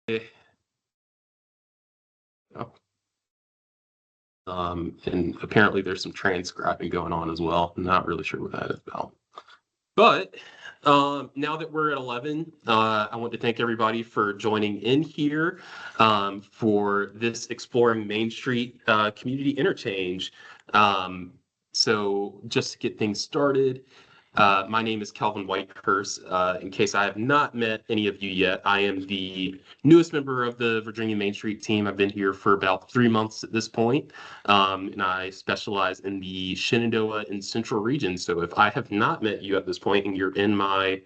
Oh, and apparently there's some transcribing going on as well. I'm not really sure what that is about. But now that we're at 11, I want to thank everybody for joining in here for this Exploring Main Street Community Interchange. Um, so just to get things started, my name is Calvin Whitehurst. In case I have not met any of you yet, I am the newest member of the Virginia Main Street team. I've been here for about 3 months at this point, and I specialize in the Shenandoah and Central region. So if I have not met you at this point and you're in my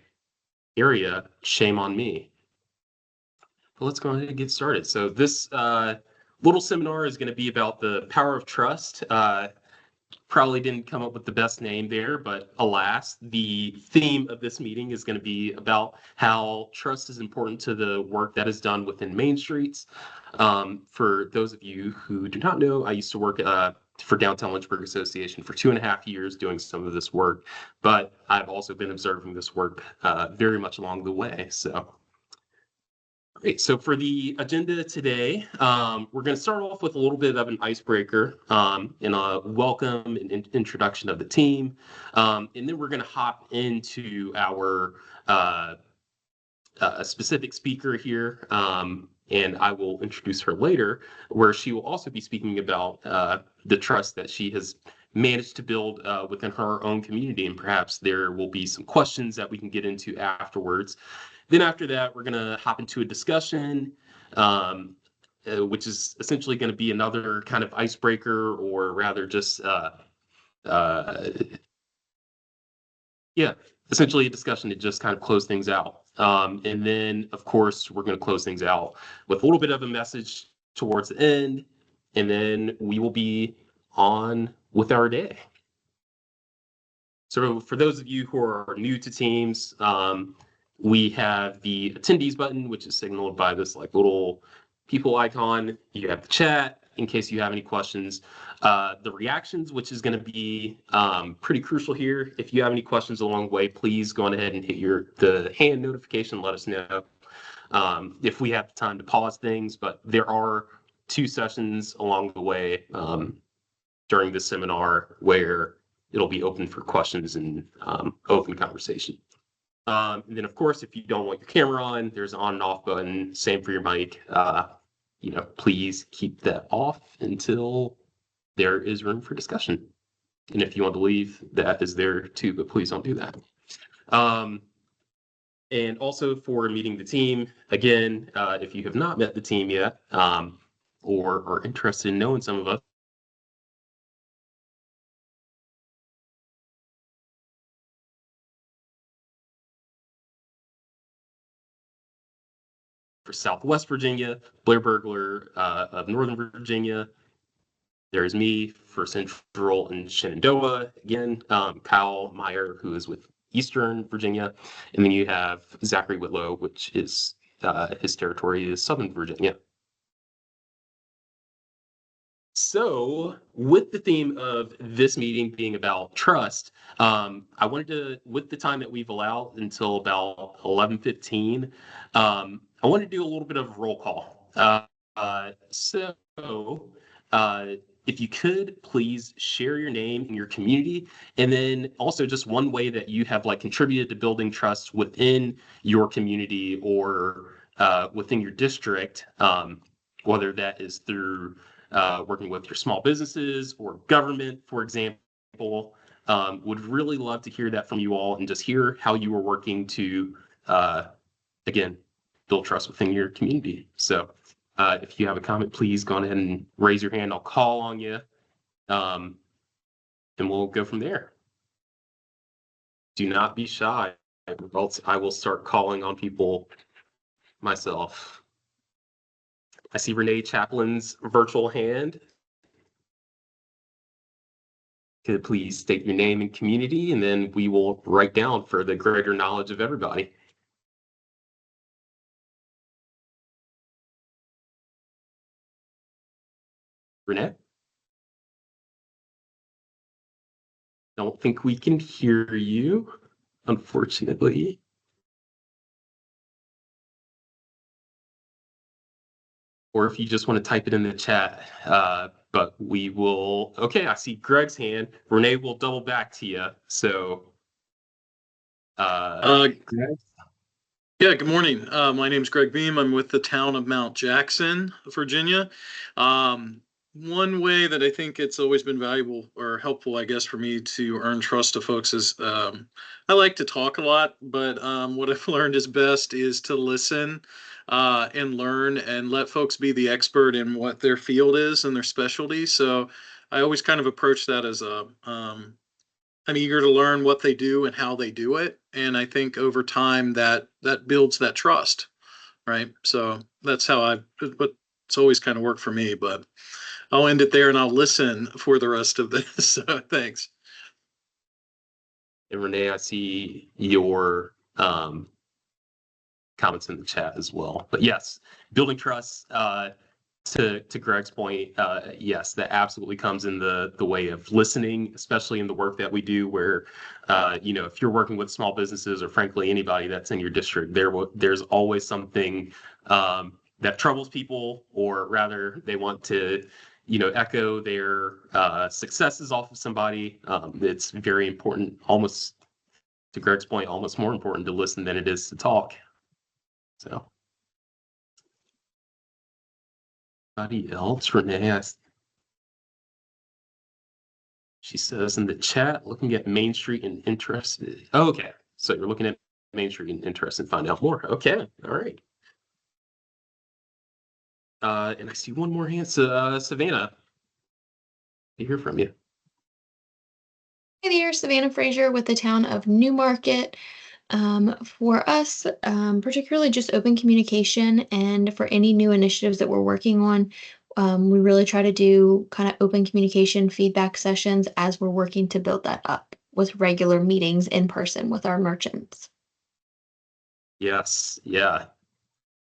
area, shame on me. But let's go ahead and get started. So this little seminar is going to be about the power of trust. Probably didn't come up with the best name there, but alas, the theme of this meeting is going to be about how trust is important to the work that is done within Main Streets. For those of you who do not know, I used to work for Downtown Lynchburg Association for 2.5 years doing some of this work, but I've also been observing this work very much along the way. So great. So for the agenda today, we're going to start off with a little bit of an icebreaker and a welcome and introduction of the team. And then we're going to hop into our specific speaker here. And I will introduce her later, where she will also be speaking about the trust that she has managed to build within her own community. And perhaps there will be some questions that we can get into afterwards. Then after that, we're going to hop into a discussion, which is essentially going to be another kind of icebreaker, or rather just, yeah, essentially a discussion to just kind of close things out. And then, of course, we're going to close things out with a little bit of a message towards the end, and then we will be on with our day. So for those of you who are new to Teams, we have the attendees button, which is signaled by this like little people icon. You have the chat in case you have any questions. The reactions, which is going to be pretty crucial here. If you have any questions along the way, please go on ahead and hit the hand notification. Let us know if we have time to pause things. But there are 2 sessions along the way during this seminar where it'll be open for questions and open conversation. And then, of course, if you don't want your camera on, there's an on and off button. Same for your mic. Please keep that off until there is room for discussion. And if you want to leave, that is there too, but please don't do that. And also for meeting the team, again, if you have not met the team yet or are interested in knowing some of us, for Southwest Virginia, Blair Burglar of Northern Virginia. There's me for Central and Shenandoah. Again, Kyle Meyer, who is with Eastern Virginia. And then you have Zachary Whitlow, which is his territory is Southern Virginia. So with the theme of this meeting being about trust, I wanted to, with the time that we've allowed until about 11:15, I wanted to do a little bit of roll call. So if you could please share your name and your community, and then also just one way that you have like contributed to building trust within your community or within your district, whether that is through working with your small businesses or government, for example. Would really love to hear that from you all and just hear how you are working to, again, build trust within your community. So if you have a comment, please go ahead and raise your hand. I'll call on you, and we'll go from there. Do not be shy, or else I will start calling on people myself. I see Renee Chaplin's virtual hand. Could please state your name and community, and then we will write down for the greater knowledge of everybody. Renee? Don't think we can hear you, unfortunately. or if you just want to type it in the chat. But we will. Okay, I see Greg's hand. Renee will double back to you. So, Greg? Yeah, good morning. My name's Greg Beam. I'm with the town of Mount Jackson, Virginia. One way that I think it's always been valuable or helpful, I guess, for me to earn trust of folks is I like to talk a lot, but what I've learned is best is to listen and learn and let folks be the expert in what their field is and their specialty. So I always kind of approach that as I'm eager to learn what they do and how they do it. And I think over time that builds that trust, right? So that's how but it's always kind of worked for me, but I'll end it there and I'll listen for the rest of this. So thanks. And Renee, I see your comments in the chat as well. But yes, building trust, to Greg's point, yes, that absolutely comes in the way of listening, especially in the work that we do where, if you're working with small businesses or frankly anybody that's in your district, there's always something that troubles people, or rather they want to, echo their successes off of somebody. It's very important, almost to Greg's point, almost more important to listen than it is to talk. So. Anybody else? Renee, she says in the chat, looking at Main Street and interested. Oh, okay, so you're looking at Main Street and interested in finding out more. Okay, all right. And I see one more hand. Savannah, I hear from you. Hey there, Savannah Frazier with the town of Newmarket. For us, particularly just open communication, and for any new initiatives that we're working on, we really try to do kind of open communication feedback sessions as we're working to build that up with regular meetings in person with our merchants. Yes, yeah.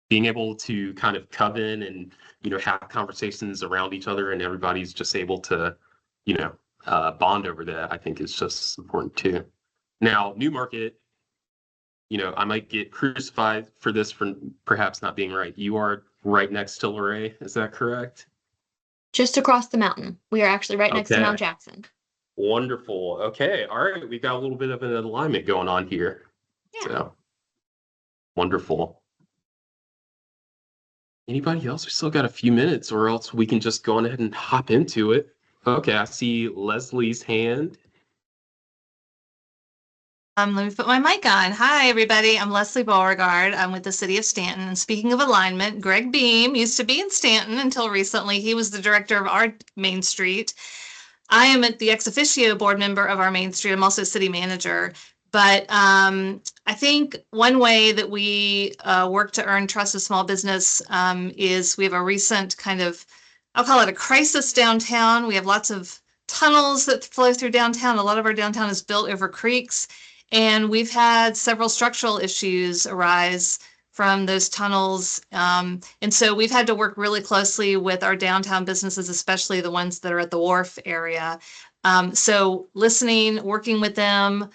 Being able to kind of come in and, have conversations around each other and everybody's just able to, bond over that, I think is just important too. Now, Newmarket, I might get crucified for this for perhaps not being right. You are right next to Luray, is that correct? Just across the mountain. We are actually right next to Mount Jackson. Wonderful. Okay. All right. We've got a little bit of an alignment going on here. Yeah. So wonderful. Anybody else? We still got a few minutes, or else we can just go on ahead and hop into it. Okay. I see Leslie's hand. Let me put my mic on. Hi, everybody. I'm Leslie Beauregard. I'm with the City of Stanton. And speaking of alignment, Greg Beam used to be in Stanton until recently. He was the director of our Main Street. I am the ex officio board member of our Main Street. I'm also city manager. But I think one way that we work to earn trust of small business is we have a recent kind of, I'll call it a crisis downtown. We have lots of tunnels that flow through downtown. A lot of our downtown is built over creeks. And we've had several structural issues arise from those tunnels. And so we've had to work really closely with our downtown businesses, especially the ones that are at the wharf area. So listening, working with them,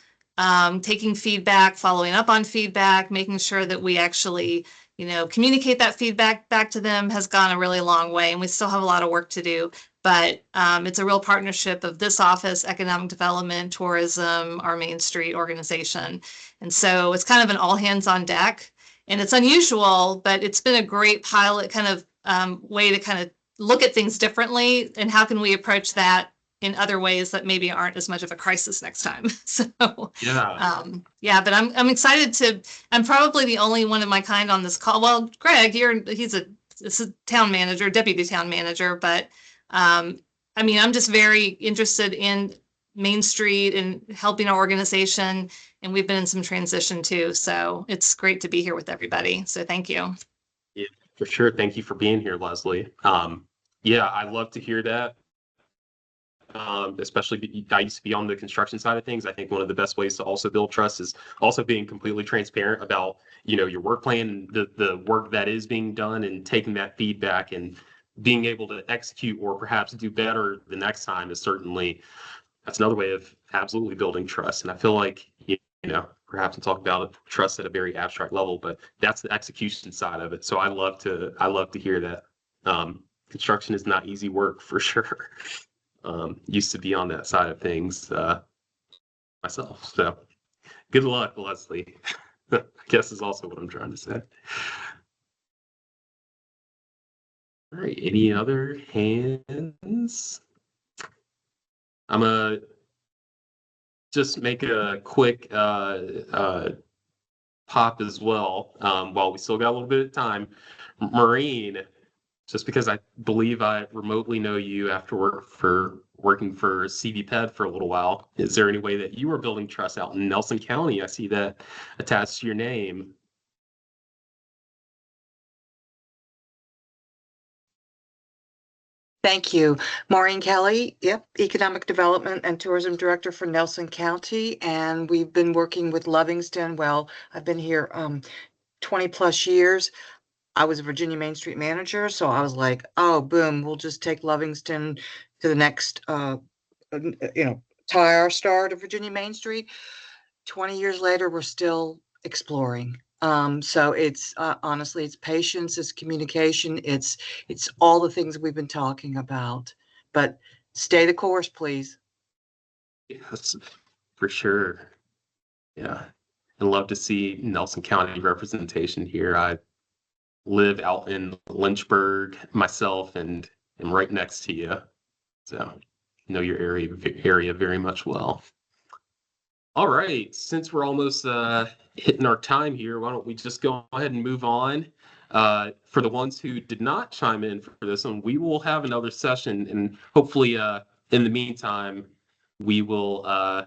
taking feedback, following up on feedback, making sure that we actually, communicate that feedback back to them has gone a really long way. And we still have a lot of work to do. But it's a real partnership of this office, economic development, tourism, our Main Street organization. And so it's kind of an all hands on deck. And it's unusual, but it's been a great pilot kind of way to kind of look at things differently. And how can we approach that in other ways that maybe aren't as much of a crisis next time? So yeah, but I'm excited I'm probably the only one of my kind on this call. Well, Greg, he's a town manager, deputy town manager, but I'm just very interested in Main Street and helping our organization, and we've been in some transition too. So it's great to be here with everybody. So thank you. Yeah, for sure. Thank you for being here, Leslie. Yeah, I love to hear that. Especially I used to be on the construction side of things. I think one of the best ways to also build trust is also being completely transparent about, your work plan, the work that is being done, and taking that feedback and being able to execute or perhaps do better the next time is certainly, that's another way of absolutely building trust. And I feel like, perhaps I'm talking about trust at a very abstract level, but that's the execution side of it. So I love to hear that. Construction is not easy work for sure. Used to be on that side of things myself. So good luck, Leslie. I guess is also what I'm trying to say. All right, any other hands? I'm gonna just make a quick pop as well while we still got a little bit of time. Maureen, just because I believe I remotely know you after working for CVPED for a little while, is there any way that you are building trust out in Nelson County? I see that attached to your name. Thank you. Maureen Kelly, yep, Economic Development and Tourism Director for Nelson County. And we've been working with Lovingston. Well, I've been here 20 plus years. I was a Virginia Main Street manager, so I was like, oh, boom, we'll just take Lovingston to the next, tie our star to Virginia Main Street. 20 years later, we're still exploring. So it's honestly, it's patience, it's communication, it's all the things we've been talking about. But stay the course, please. Yes, for sure. Yeah, I'd love to see Nelson County representation here. I live out in Lynchburg myself, and am right next to you, so know your area very much well. All right, since we're almost hitting our time here, why don't we just go ahead and move on? For the ones who did not chime in for this one, we will have another session, and hopefully in the meantime, we will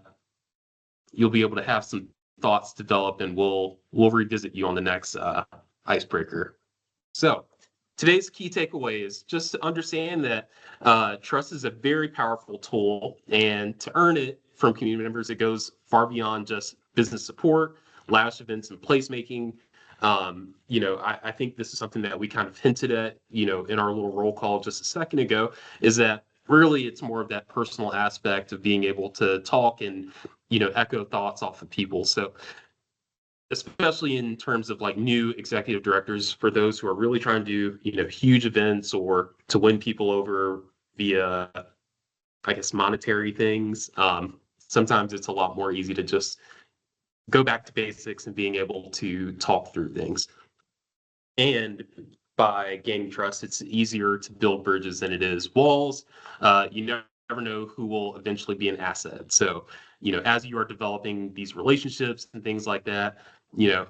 you'll be able to have some thoughts develop, and we'll revisit you on the next icebreaker. So today's key takeaway is just to understand that trust is a very powerful tool, and to earn it from community members, it goes far beyond just business support, lavish events, and placemaking. I think this is something that we kind of hinted at, in our little roll call just a second ago, is that really it's more of that personal aspect of being able to talk and, echo thoughts off of people. So especially in terms of like new executive directors, for those who are really trying to do, huge events or to win people over via, I guess, monetary things. Sometimes it's a lot more easy to just go back to basics and being able to talk through things. And by gaining trust, it's easier to build bridges than it is walls. You never know who will eventually be an asset. So, as you are developing these relationships and things like that, in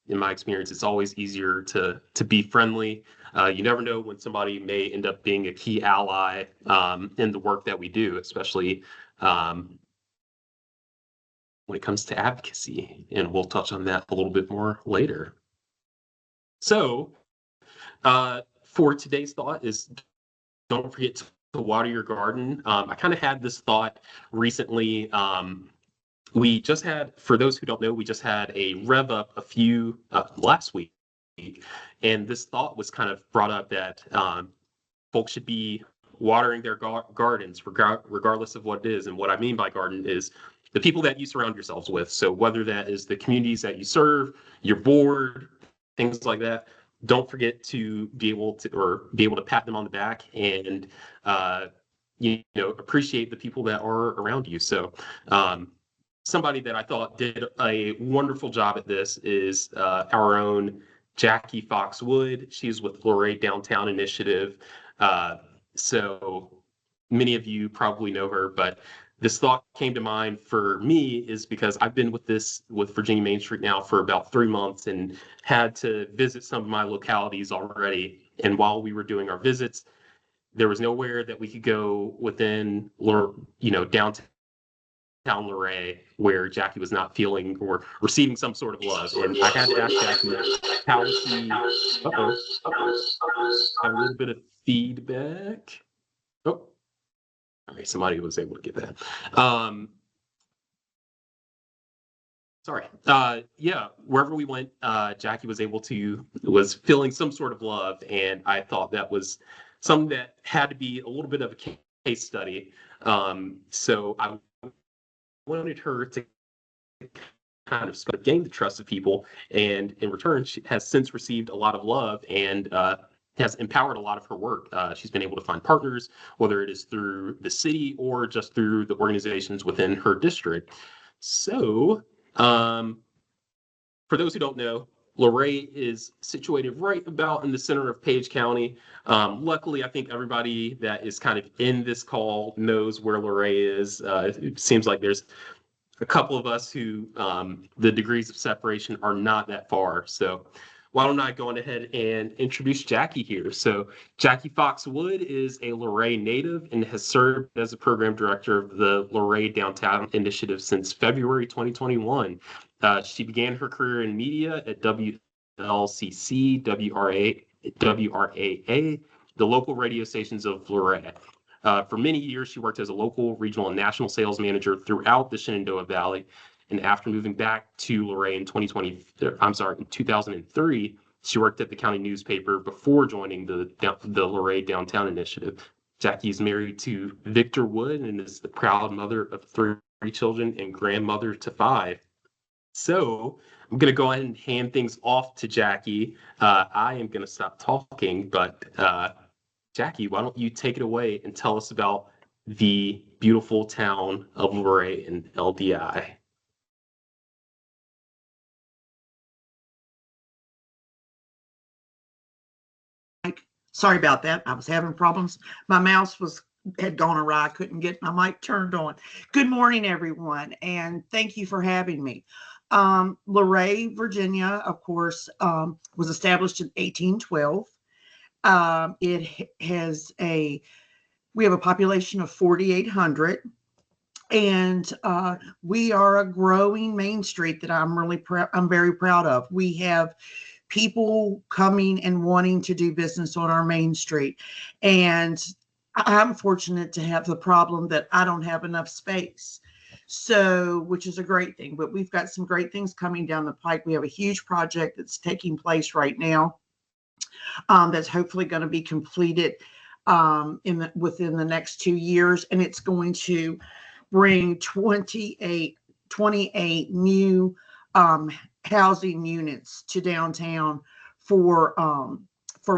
my experience, it's always easier to be friendly. You never know when somebody may end up being a key ally in the work that we do, especially when it comes to advocacy. And we'll touch on that a little bit more later. So for today's thought is, don't forget to water your garden. I kind of had this thought recently. We just had, for those who don't know, we just had a rev up last week. And this thought was kind of brought up that folks should be watering their gardens regardless of what it is. And what I mean by garden is the people that you surround yourselves with. So whether that is the communities that you serve, your board, things like that, don't forget to be able to pat them on the back and appreciate the people that are around you. So somebody that I thought did a wonderful job at this is our own Jackie Fox-Wood. She's with Luray Downtown Initiative. So many of you probably know her, but this thought came to mind for me is because I've been with Virginia Main Street now for about 3 months and had to visit some of my localities already. And while we were doing our visits, there was nowhere that we could go within, downtown Luray where Jackie was not feeling or receiving some sort of love. And I had to ask Jackie how she, have a little bit of feedback. Oh, all right, somebody was able to get that. Sorry. Yeah, wherever we went, Jackie was feeling some sort of love. And I thought that was something that had to be a little bit of a case study. So I wanted her to kind of gain the trust of people. And in return, she has since received a lot of love. And has empowered a lot of her work. She's been able to find partners, whether it is through the city or just through the organizations within her district. So, for those who don't know, Luray is situated right about in the center of Page County. Luckily, I think everybody that is kind of in this call knows where Luray is. It seems like there's a couple of us who the degrees of separation are not that far. So why don't I go on ahead and introduce Jackie here? So Jackie Fox Wood is a Luray native and has served as a program director of the Luray Downtown Initiative since February 2021. She began her career in media at WLCC, WRAA, the local radio stations of Luray. For many years, she worked as a local, regional, and national sales manager throughout the Shenandoah Valley. And after moving back to Luray in 2003, she worked at the county newspaper before joining the Luray Downtown Initiative. Jackie is married to Victor Wood and is the proud mother of 3 children and grandmother to 5. So I'm going to go ahead and hand things off to Jackie. I am going to stop talking, but Jackie, why don't you take it away and tell us about the beautiful town of Luray and LDI? Sorry about that. I was having problems. My mouse had gone awry. I couldn't get my mic turned on. Good morning, everyone, and thank you for having me. Luray, Virginia, of course, was established in 1812. We have a population of 4,800, and we are a growing main street that I'm very proud of. We have people coming and wanting to do business on our main street, and I'm fortunate to have the problem that I don't have enough space. So, which is a great thing, but we've got some great things coming down the pike. We have a huge project that's taking place right now that's hopefully going to be completed within the next 2 years, and it's going to bring 28 new housing units to downtown for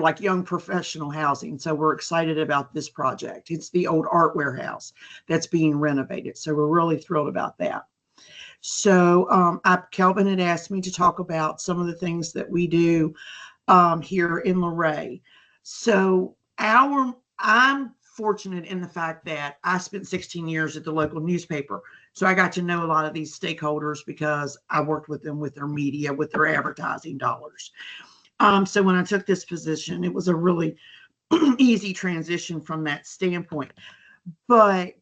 like young professional housing. So we're excited about this project. It's the old art warehouse that's being renovated. So we're really thrilled about that. So Kelvin had asked me to talk about some of the things that we do here in Luray. So I'm fortunate in the fact that I spent 16 years at the local newspaper. So I got to know a lot of these stakeholders because I worked with them with their media, with their advertising dollars. So when I took this position, it was a really easy transition from that standpoint. But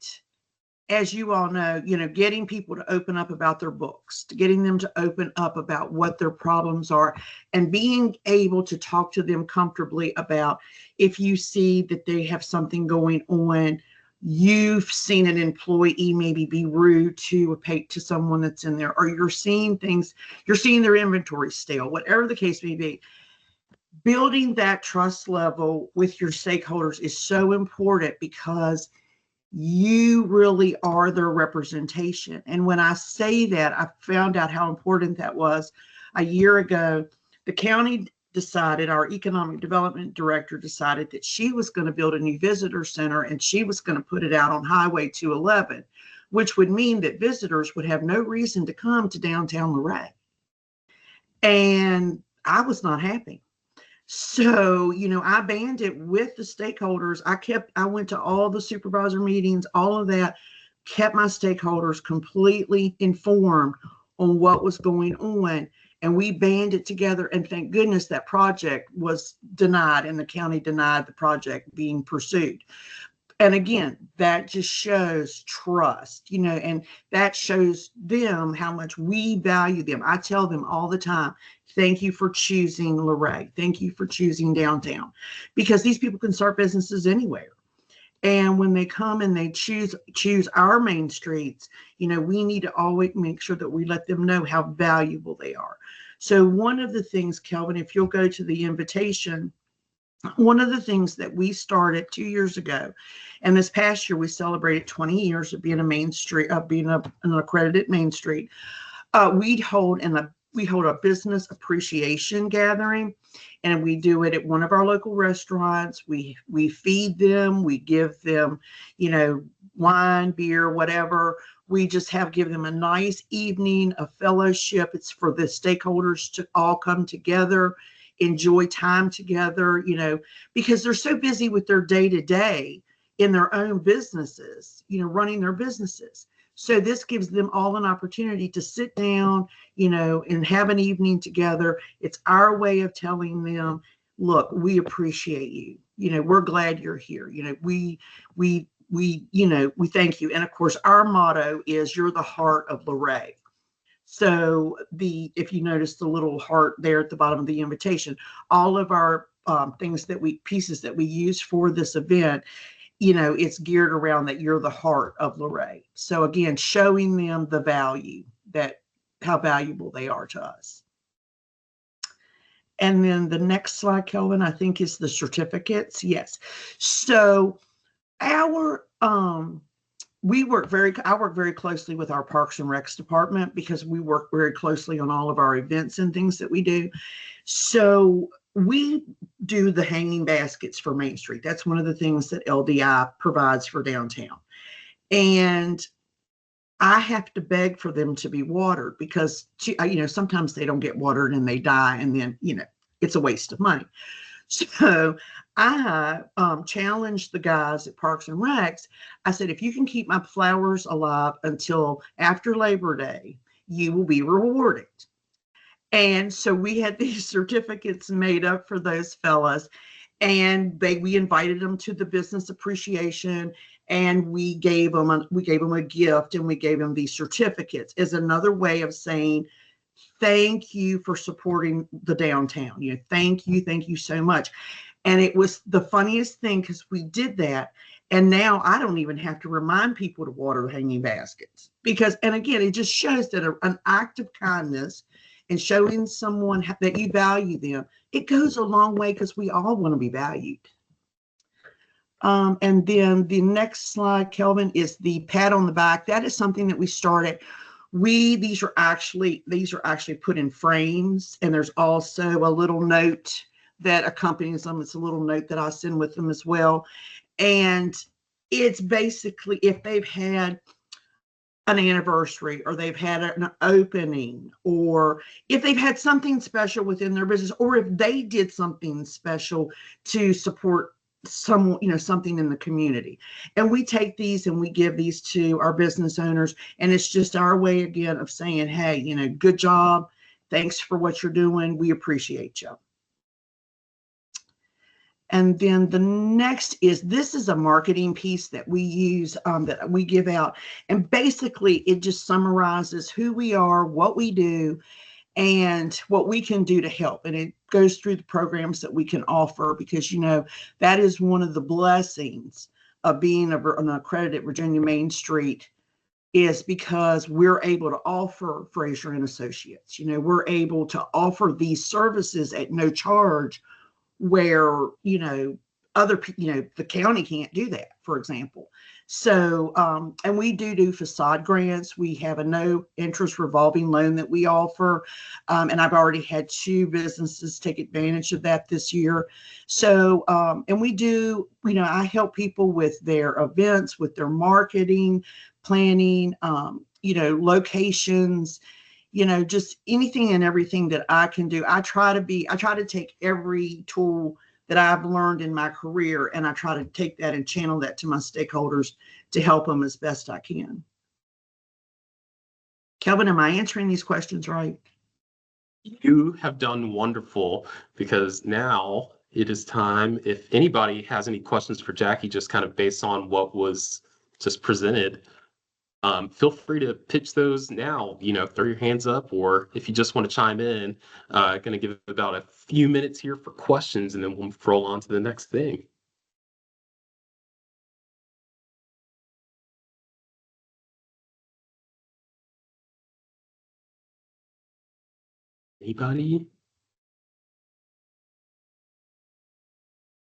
as you all know, getting people to open up about their books, to getting them to open up about what their problems are, and being able to talk to them comfortably about if you see that they have something going on, you've seen an employee maybe be rude to someone that's in there, or you're seeing their inventory stale, whatever the case may be. Building that trust level with your stakeholders is so important because you really are their representation. And when I say that, I found out how important that was a year ago. The county decided, our economic development director decided that she was going to build a new visitor center and she was going to put it out on Highway 211, which would mean that visitors would have no reason to come to downtown Luray. And I was not happy. So, I banned it with the stakeholders. I went to all the supervisor meetings, all of that, kept my stakeholders completely informed on what was going on. And we banned it together. And thank goodness that project was denied and the county denied the project being pursued. And again, that just shows trust, and that shows them how much we value them. I tell them all the time, thank you for choosing Luray. Thank you for choosing downtown, because these people can start businesses anywhere. And when they come and they choose our main streets, we need to always make sure that we let them know how valuable they are. So one of the things, Kelvin, if you'll go to the invitation, one of the things that we started 2 years ago, and this past year we celebrated 20 years of being a main street, of being an accredited main street. We'd hold in a hold a business appreciation gathering, and we do it at one of our local restaurants. We feed them, we give them, wine, beer, whatever. We just give them a nice evening of fellowship. It's for the stakeholders to all come together, enjoy time together, because they're so busy with their day-to-day in their own businesses, running their businesses. So this gives them all an opportunity to sit down, and have an evening together. It's our way of telling them, look, we appreciate you. We're glad you're here. We thank you. And of course, our motto is, you're the heart of Luray. So if you notice the little heart there at the bottom of the invitation, all of our pieces that we use for this event, it's geared around that you're the heart of Luray. So again, showing them the value, how valuable they are to us. And then the next slide, Kelvin, I think is the certificates. Yes. So I work very closely with our Parks and Recs department, because we work very closely on all of our events and things that we do. So we do the hanging baskets for Main Street. That's one of the things that LDI provides for downtown. And I have to beg for them to be watered, because, sometimes they don't get watered and they die, and then, it's a waste of money. So I challenged the guys at Parks and Recs. I said, if you can keep my flowers alive until after Labor Day, you will be rewarded. And so we had these certificates made up for those fellas, and we invited them to the business appreciation, and we gave them a gift, and we gave them these certificates as another way of saying, thank you for supporting the downtown. Thank you so much. And it was the funniest thing, because we did that, and now I don't even have to remind people to water the hanging baskets, and again, it just shows that an act of kindness and showing someone that you value them, it goes a long way, because we all want to be valued. And then the next slide, Kelvin, is the pat on the back. That is something that we started. These are actually put in frames, and there's also a little note that accompanies them. It's a little note that I send with them as well. And it's basically, if they've had an anniversary, or they've had an opening, or if they've had something special within their business, or if they did something special to support something in the community. And we take these and we give these to our business owners. And it's just our way, again, of saying, hey, good job. Thanks for what you're doing. We appreciate you. And then the next this is a marketing piece that we use, that we give out. And basically it just summarizes who we are, what we do, and what we can do to help. And it goes through the programs that we can offer, because, that is one of the blessings of being an accredited Virginia Main Street, is because we're able to offer Fraser and Associates. We're able to offer these services at no charge, where, other people, the county can't do that, for example. So, and we do facade grants. We have a no interest revolving loan that we offer. And I've already had 2 businesses take advantage of that this year. So, and we do, I help people with their events, with their marketing, planning, locations, just anything and everything that I can do. I try to take every tool that I've learned in my career, and I try to take that and channel that to my stakeholders to help them as best I can. Kelvin, am I answering these questions right? You have done wonderful, because now it is time, if anybody has any questions for Jackie, just kind of based on what was just presented, feel free to pitch those now, throw your hands up, or if you just want to chime in, going to give about a few minutes here for questions, and then we'll roll on to the next thing. Anybody?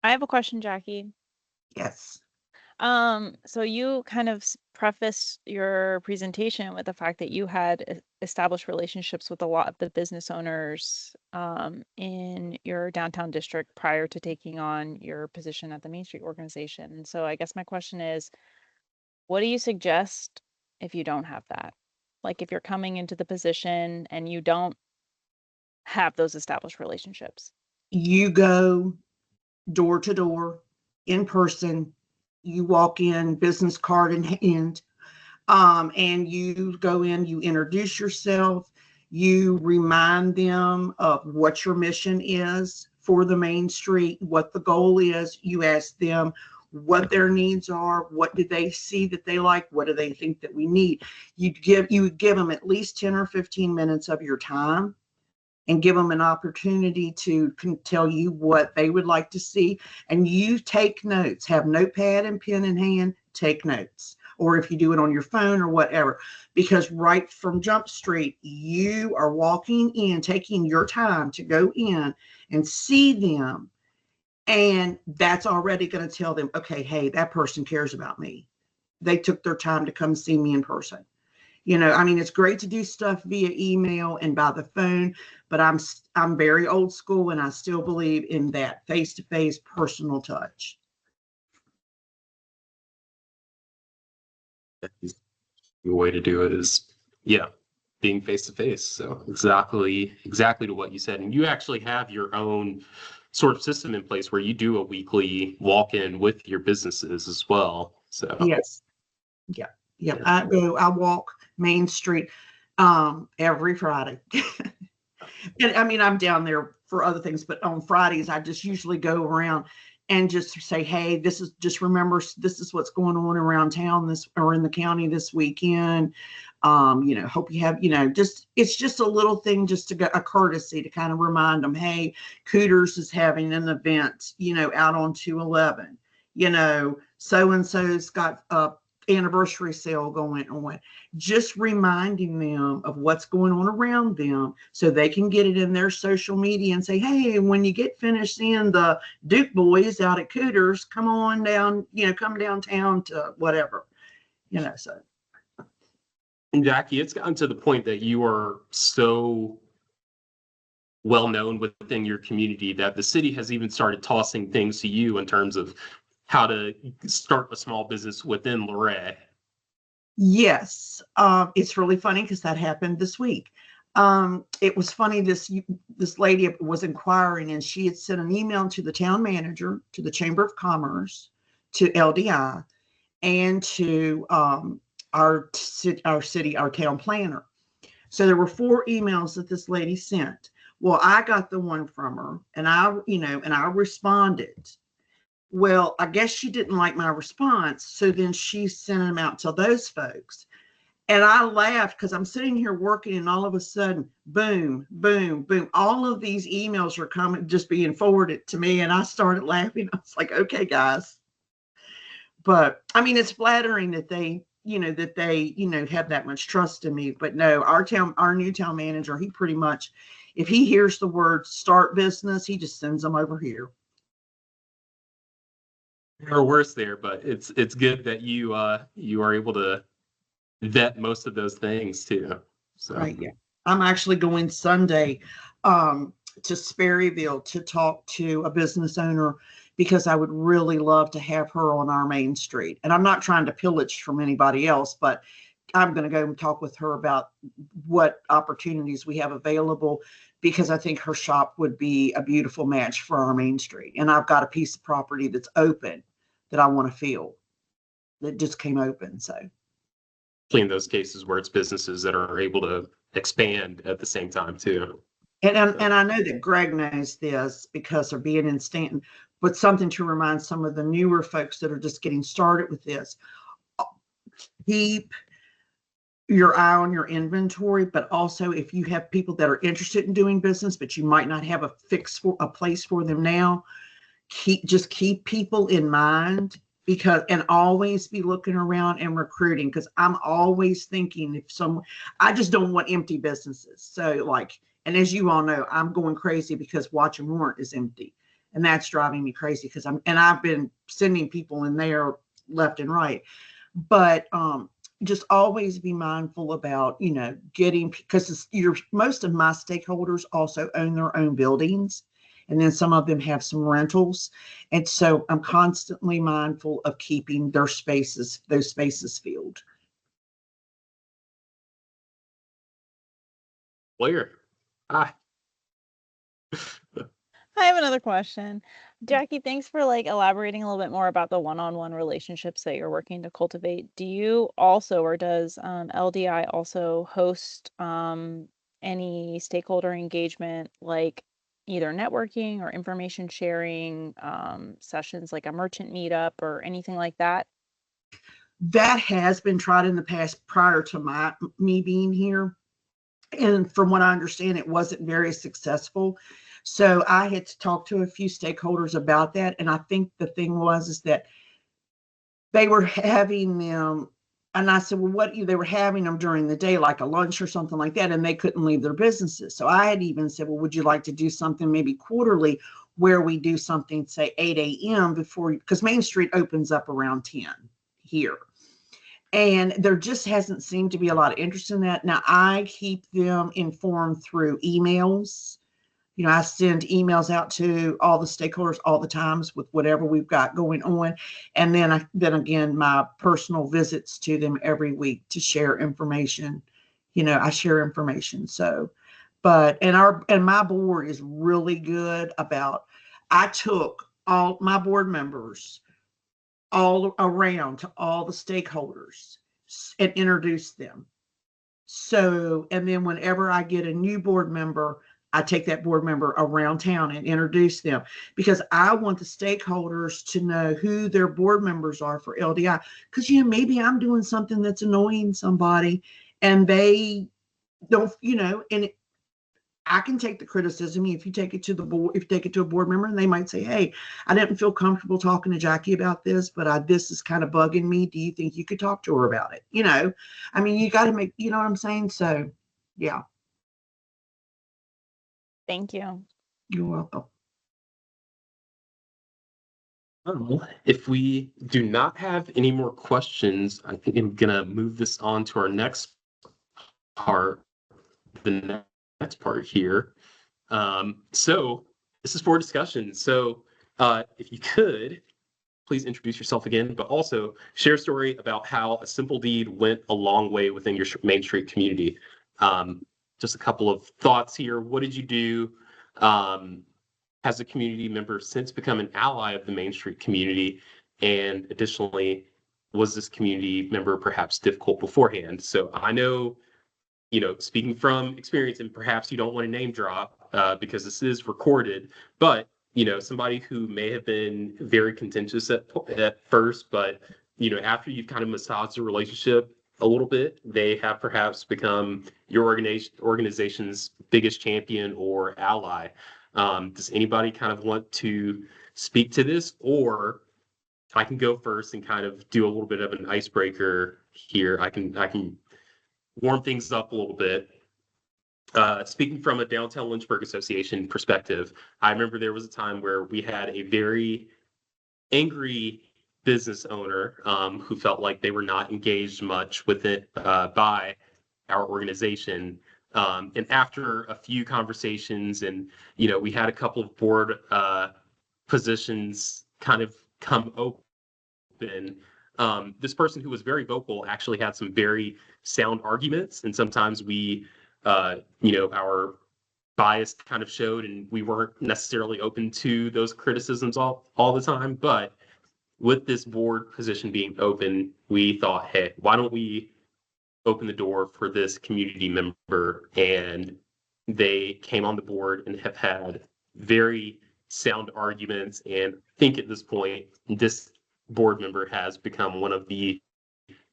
I have a question, Jackie. Yes. So you kind of prefaced your presentation with the fact that you had established relationships with a lot of the business owners in your downtown district prior to taking on your position at the Main Street organization. And so I guess my question is, what do you suggest if you don't have that? Like if you're coming into the position and you don't have those established relationships? You go door to door in person. You walk in, business card in hand, and you go in, you introduce yourself, you remind them of what your mission is for the Main Street, what the goal is. You ask them what their needs are, what do they see that they like, what do they think that we need. You would give them at least 10 or 15 minutes of your time and give them an opportunity to tell you what they would like to see. And you take notes, have notepad and pen in hand, take notes. Or if you do it on your phone or whatever, because right from Jump Street, you are walking in, taking your time to go in and see them. And that's already going to tell them, okay, hey, that person cares about me. They took their time to come see me in person. You know, I mean, it's great to do stuff via email and by the phone, but I'm very old school, and I still believe in that face-to-face personal touch. The way to do it is, yeah, being face-to-face. So exactly to what you said. And you actually have your own sort of system in place where you do a weekly walk-in with your businesses as well. So yes, yeah. I walk Main Street every Friday. And I mean, I'm down there for other things, but on Fridays, I just usually go around and just say, hey, remember, this is what's going on around town or in the county this weekend. Hope you have, it's just a little thing, just a courtesy to kind of remind them, hey, Cooters is having an event, out on 211, so-and-so's got a anniversary sale going on. Just reminding them of what's going on around them so they can get it in their social media and say, hey, when you get finished seeing the Duke boys out at Cooters, come on down, come downtown to whatever, so. And Jackie, it's gotten to the point that you are so well known within your community that the city has even started tossing things to you in terms of how to start a small business within Luray. Yes, it's really funny because that happened this week. It was funny, this lady was inquiring, and she had sent an email to the town manager, to the Chamber of Commerce, to LDI, and to our town planner. So there were 4 emails that this lady sent. Well, I got the one from her, and I responded. Well, I guess she didn't like my response, so then she sent them out to those folks. And I laughed because I'm sitting here working, and all of a sudden, boom, boom, boom, all of these emails are coming, just being forwarded to me, and I started laughing. I was like, okay, guys. But I mean, it's flattering that they have that much trust in me. But no, our new town manager, he pretty much, if he hears the word start business, he just sends them over here. Or worse there, but it's good that you are able to vet most of those things too. So right, yeah. I'm actually going Sunday to Sperryville to talk to a business owner, because I would really love to have her on our Main Street. And I'm not trying to pillage from anybody else, but I'm going to go and talk with her about what opportunities we have available, because I think her shop would be a beautiful match for our Main Street. And I've got a piece of property that's open that I want to fill, that just came open. So in those cases where it's businesses that are able to expand at the same time too. And I know that Greg knows this because of being in Stanton, but something to remind some of the newer folks that are just getting started with this: keep your eye on your inventory, but also if you have people that are interested in doing business, but you might not have a place for them now, keep people in mind, and always be looking around and recruiting, because I'm always thinking I just don't want empty businesses. So and as you all know, I'm going crazy because Watch and Warrant is empty, and that's driving me crazy because I've been sending people in there left and right. But just always be mindful about, getting, because most of my stakeholders also own their own buildings. And then some of them have some rentals. And so I'm constantly mindful of keeping those spaces filled. Where? Hi. I have another question. Jackie, thanks for elaborating a little bit more about the one-on-one relationships that you're working to cultivate. Do you also, or does LDI also host any stakeholder engagement, like either networking or information sharing sessions, like a merchant meetup or anything like that? That has been tried in the past prior to me being here. And from what I understand, it wasn't very successful. So I had to talk to a few stakeholders about that. And I think the thing is that they were having them, and I said, well, they were having them during the day, like a lunch or something like that, and they couldn't leave their businesses. So I had even said, well, would you like to do something maybe quarterly where we do something, say 8 a.m. because Main Street opens up around 10 here. And there just hasn't seemed to be a lot of interest in that. Now I keep them informed through emails. I send emails out to all the stakeholders all the times with whatever we've got going on. And then again, my personal visits to them every week to share information. I share information. So, and my board is really good about, I took all my board members all around to all the stakeholders and introduced them. So, and then whenever I get a new board member, I take that board member around town and introduce them, because I want the stakeholders to know who their board members are for LDI. Because, maybe I'm doing something that's annoying somebody and they don't, and I can take the criticism. If you take it to the board, if you take it to a board member, and they might say, hey, I didn't feel comfortable talking to Jackie about this, but this is kind of bugging me. Do you think you could talk to her about it? I mean, you got to make, you know what I'm saying? So, yeah. Thank you. You're welcome. If we do not have any more questions, I think I'm going to move this on to our next part, the next part here. So this is for discussion. So if you could, please introduce yourself again, but also share a story about how a simple deed went a long way within your Main Street community. Just a couple of thoughts here. What did you do? Has a community member since become an ally of the Main Street community? And additionally, was this community member perhaps difficult beforehand? So I know, speaking from experience, and perhaps you don't want to name drop because this is recorded, but somebody who may have been very contentious at first, but after you've kind of massaged the relationship a little bit, they have perhaps become your organization's biggest champion or ally. Does anybody kind of want to speak to this, or I can go first and kind of do a little bit of an icebreaker here? I can warm things up a little bit. Speaking from a Downtown Lynchburg Association perspective, I remember there was a time where we had a very angry business owner who felt like they were not engaged much with it by our organization. And after a few conversations and, we had a couple of board positions kind of come open, this person who was very vocal actually had some very sound arguments. And sometimes we, our bias kind of showed, and we weren't necessarily open to those criticisms all the time. But with this board position being open, we thought, hey, why don't we open the door for this community member? And they came on the board and have had very sound arguments. And I think at this point, this board member has become one of the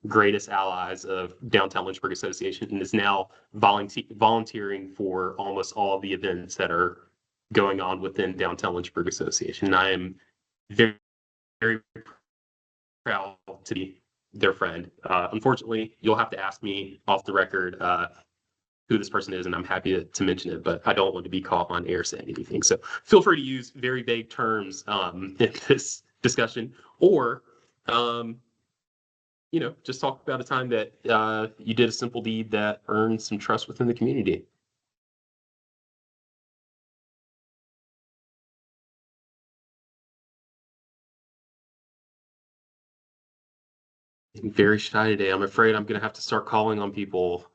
greatest allies of Downtown Lynchburg Association and is now volunteering for almost all of the events that are going on within Downtown Lynchburg Association. And I am very, very proud to be their friend. Unfortunately, you'll have to ask me off the record who this person is, and I'm happy to mention it, but I don't want to be caught on air saying anything. So feel free to use very vague terms in this discussion, or just talk about a time that you did a simple deed that earned some trust within the community. I'm very shy today. I'm afraid I'm going to have to start calling on people.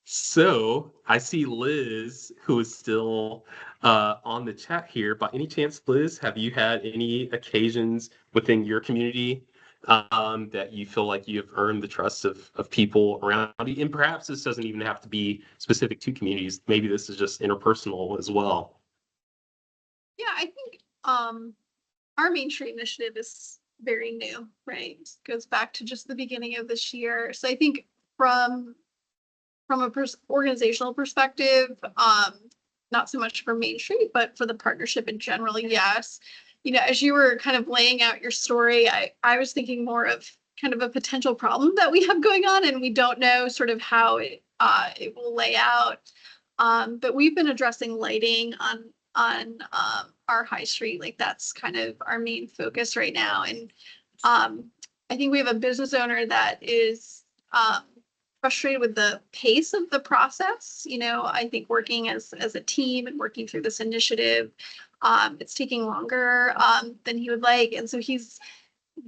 So I see Liz, who is still on the chat here. By any chance, Liz, have you had any occasions within your community that you feel like you have earned the trust of people around you? And perhaps this doesn't even have to be specific to communities. Maybe this is just interpersonal as well. Yeah, I think our Main Street initiative is very new, right? It goes back to just the beginning of this year. So I think from a organizational perspective, not so much for Main Street, but for the partnership in general, yes. As you were kind of laying out your story, I was thinking more of kind of a potential problem that we have going on, and we don't know sort of how it will lay out. But we've been addressing lighting on our high street. Like that's kind of our main focus right now. And I think we have a business owner that is frustrated with the pace of the process. I think working as a team and working through this initiative, it's taking longer than he would like. And so he's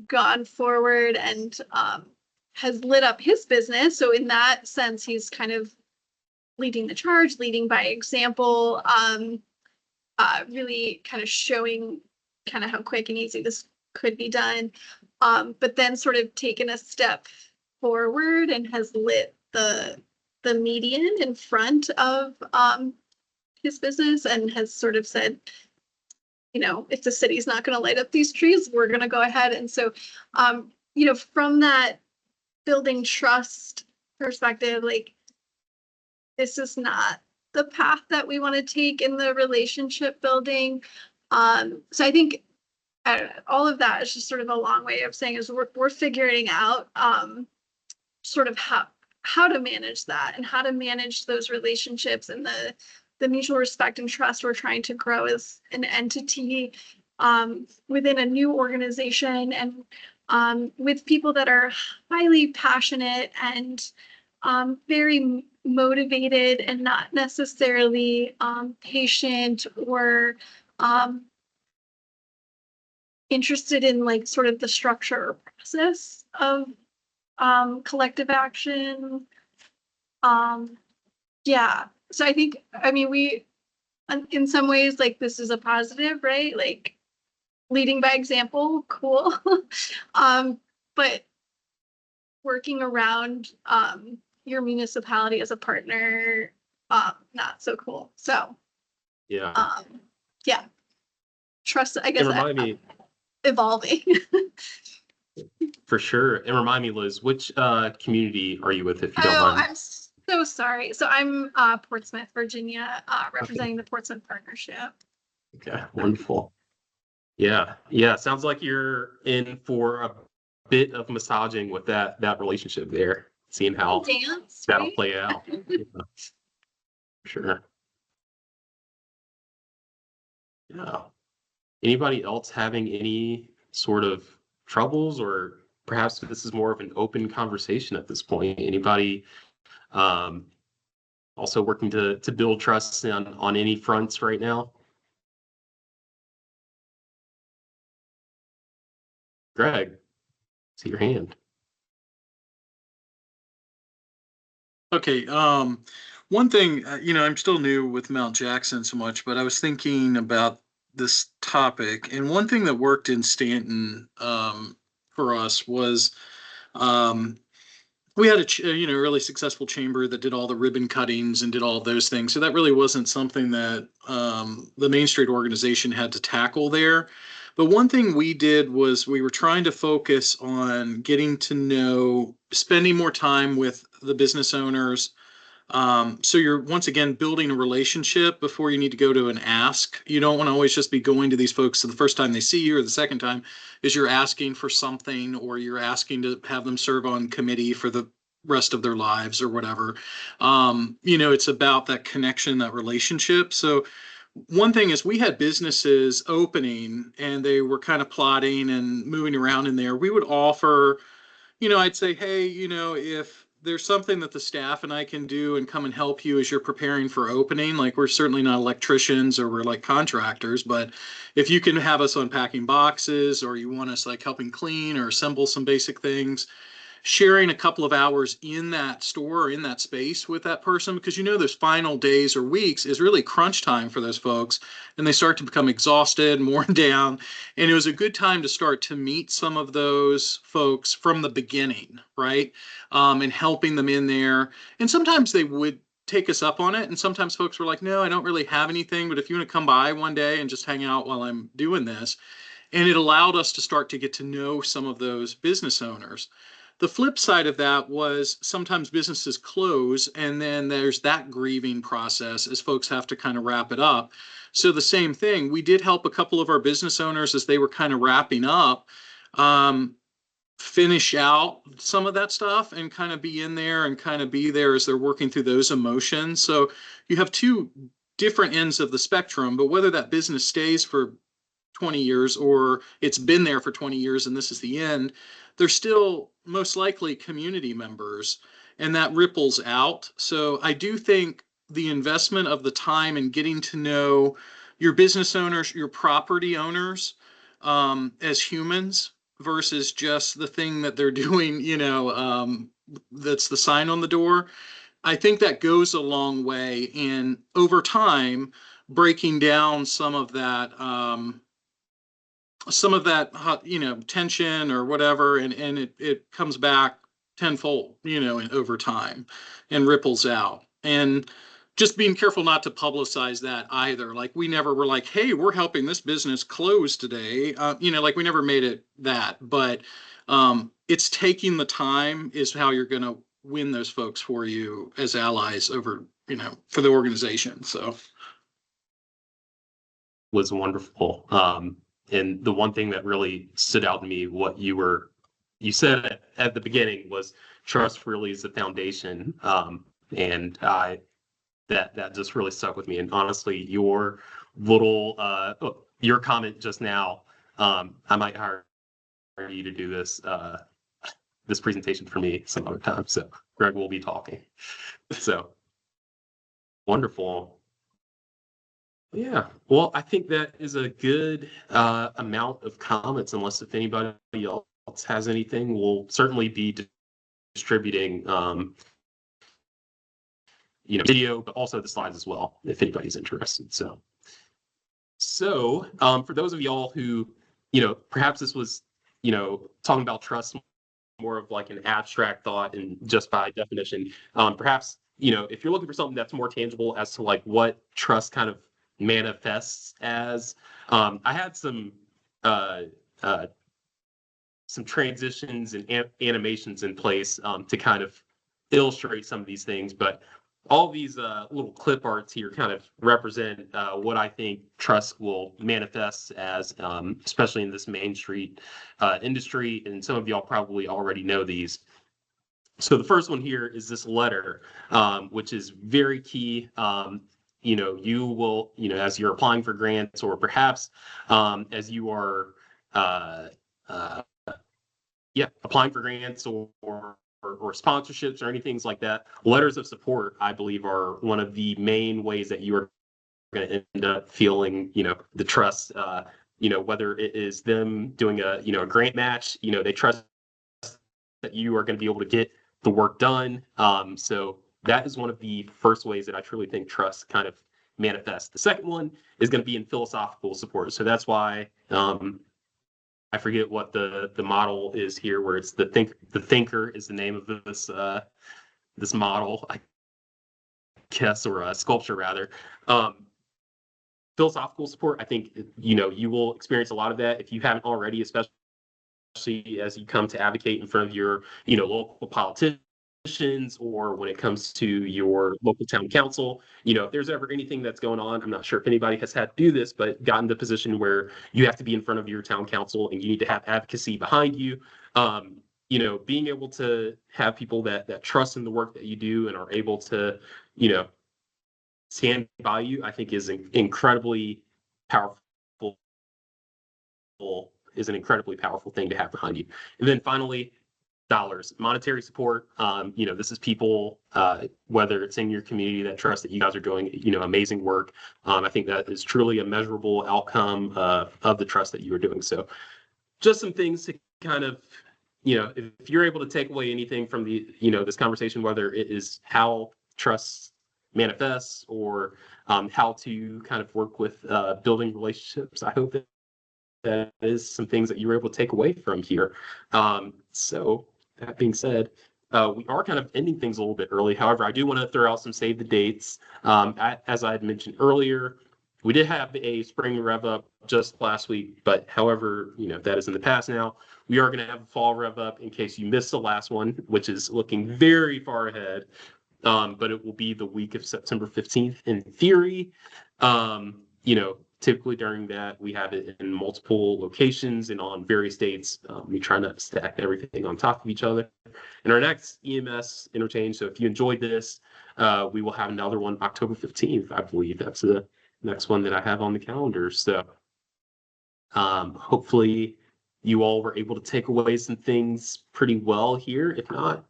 gone forward and has lit up his business. So in that sense, he's kind of leading the charge, leading by example, really kind of showing kind of how quick and easy this could be done. But then sort of taken a step forward and has lit the median in front of his business and has sort of said, if the city's not going to light up these trees, we're going to go ahead. And so, from that building trust perspective, like this is not the path that we want to take in the relationship building. So I think all of that is just sort of a long way of saying is we're figuring out sort of how to manage that and how to manage those relationships and the mutual respect and trust we're trying to grow as an entity within a new organization and with people that are highly passionate and very motivated and not necessarily patient or interested in like sort of the structure or process of collective action. Yeah. So I think, we, in some ways, like this is a positive, right? Like leading by example, cool. But working around your municipality as a partner, not so cool. So yeah. Yeah. Trust, I guess, remind me, evolving. For sure. And remind me, Liz, which community are you with, if you don't mind? I'm so sorry. So I'm Portsmouth, Virginia, representing the Portsmouth Partnership. Okay, wonderful. Yeah. Sounds like you're in for a bit of massaging with that relationship there, seeing how that'll play out. Yeah. Sure. Yeah. Anybody else having any sort of troubles, or perhaps this is more of an open conversation at this point? Anybody also working to build trust on any fronts right now? Greg, see your hand. Okay. One thing, I'm still new with Mount Jackson so much, but I was thinking about this topic, and one thing that worked in Stanton for us was we had a really successful chamber that did all the ribbon cuttings and did all those things. So that really wasn't something that the Main Street organization had to tackle there. But one thing we did was we were trying to focus on getting to know, spending more time with the business owners. So you're once again building a relationship before you need to go to an ask. You don't want to always just be going to these folks. So the first time they see you or the second time is you're asking for something, or you're asking to have them serve on committee for the rest of their lives or whatever. It's about that connection, that relationship. So one thing is we had businesses opening and they were kind of plotting and moving around in there. We would offer, I'd say, hey, if there's something that the staff and I can do and come and help you as you're preparing for opening, like we're certainly not electricians or we're like contractors, but if you can have us unpacking boxes or you want us like helping clean or assemble some basic things, sharing a couple of hours in that store or in that space with that person, because those final days or weeks is really crunch time for those folks and they start to become exhausted, worn down. And it was a good time to start to meet some of those folks from the beginning, right? And helping them in there. And sometimes they would take us up on it. And sometimes folks were like, no, I don't really have anything, but if you want to come by one day and just hang out while I'm doing this. And it allowed us to start to get to know some of those business owners. The flip side of that was sometimes businesses close and then there's that grieving process as folks have to kind of wrap it up. So the same thing, we did help a couple of our business owners as they were kind of wrapping up, finish out some of that stuff and kind of be in there and kind of be there as they're working through those emotions. So you have two different ends of the spectrum, but whether that business stays for 20 years or it's been there for 20 years and this is the end, they're still most likely community members and that ripples out. So I do think the investment of the time in getting to know your business owners, your property owners, as humans versus just the thing that they're doing, that's the sign on the door. I think that goes a long way in over time breaking down some of that tension or whatever, and it comes back tenfold, over time and ripples out. And just being careful not to publicize that either. Like we never were like, hey, we're helping this business close today. Like we never made it that, but it's taking the time is how you're going to win those folks for you as allies over, for the organization. So was wonderful. And the one thing that really stood out to me, what you said at the beginning was trust really is the foundation. And that just really stuck with me. And honestly, your comment just now, I might hire you to do this presentation for me some other time. So Greg will be talking. So wonderful. Yeah, well, I think that is a good amount of comments, unless if anybody else has anything, we'll certainly be distributing video, but also the slides as well, if anybody's interested. So for those of y'all who, perhaps this was, talking about trust more of like an abstract thought and just by definition, perhaps, if you're looking for something that's more tangible as to like what trust kind of manifests as, I had some transitions and animations in place to kind of illustrate some of these things, but all these little clip arts here kind of represent what I think trust will manifest as, especially in this Main Street industry, and some of y'all probably already know these. So the first one here is this letter, which is very key. You will, as you're applying for grants or perhaps as you are, applying for grants or sponsorships or anything like that, letters of support, I believe, are one of the main ways that you are going to end up feeling, the trust, whether it is them doing a grant match, they trust that you are going to be able to get the work done. So that is one of the first ways that I truly think trust kind of manifests. The second one is going to be in philosophical support. So that's why I forget what the model is here, where it's the thinker is the name of this model, I guess, or a sculpture rather. Philosophical support, I think, you will experience a lot of that if you haven't already, especially as you come to advocate in front of your, local politicians, or when it comes to your local town council. If there's ever anything that's going on, I'm not sure if anybody has had to do this, but gotten the position where you have to be in front of your town council and you need to have advocacy behind you. Being able to have people that trust in the work that you do and are able to, stand by you, I think incredibly powerful, is an incredibly powerful thing to have behind you. And then finally, dollars, monetary support. This is people, whether it's in your community that trust that you guys are doing, amazing work. I think that is truly a measurable outcome of the trust that you are doing. So just some things to kind of, if you're able to take away anything from this conversation, whether it is how trust manifests or how to kind of work with building relationships, I hope that is some things that you were able to take away from here. So that being said, we are kind of ending things a little bit early. However, I do want to throw out some save the dates. As I had mentioned earlier, we did have a spring rev up just last week, but however, that is in the past now. We are going to have a fall rev up in case you missed the last one, which is looking very far ahead. But it will be the week of September 15th in theory. Typically during that, we have it in multiple locations and on various dates. We try not to stack everything on top of each other. And our next EMS interchange, so if you enjoyed this, we will have another one October 15th, I believe. That's the next one that I have on the calendar. So hopefully you all were able to take away some things pretty well here. If not,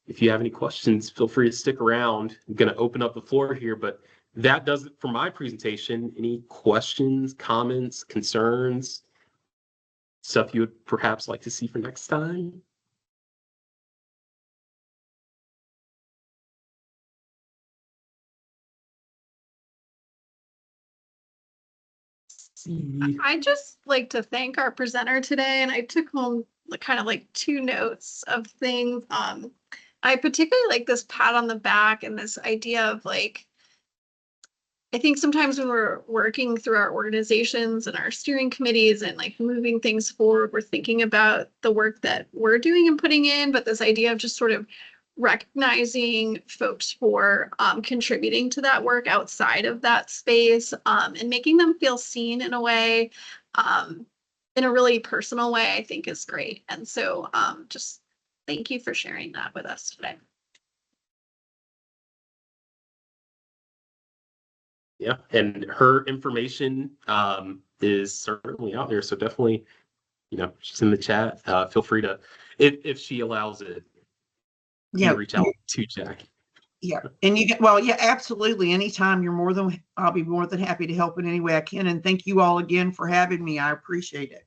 if you have any questions, feel free to stick around. I'm going to open up the floor here, but that does it for my presentation. Any questions, comments, concerns, stuff you would perhaps like to see for next time? I just like to thank our presenter today, and I took home kind of like 2 notes of things. I particularly like this pat on the back and this idea of like, I think sometimes when we're working through our organizations and our steering committees and like moving things forward, we're thinking about the work that we're doing and putting in, but this idea of just sort of recognizing folks for contributing to that work outside of that space, and making them feel seen in a way, in a really personal way, I think is great. And so just thank you for sharing that with us today. Yeah, and her information is certainly out there. So definitely, she's in the chat. Feel free to, if she allows it, reach out to Jackie. Yeah, and yeah, absolutely. Anytime I'll be more than happy to help in any way I can. And thank you all again for having me. I appreciate it.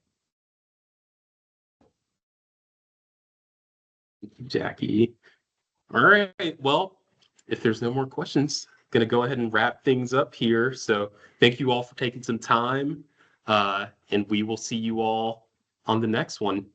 Thank you, Jackie. All right. Well, if there's no more questions, going to go ahead and wrap things up here. So thank you all for taking some time, and we will see you all on the next one.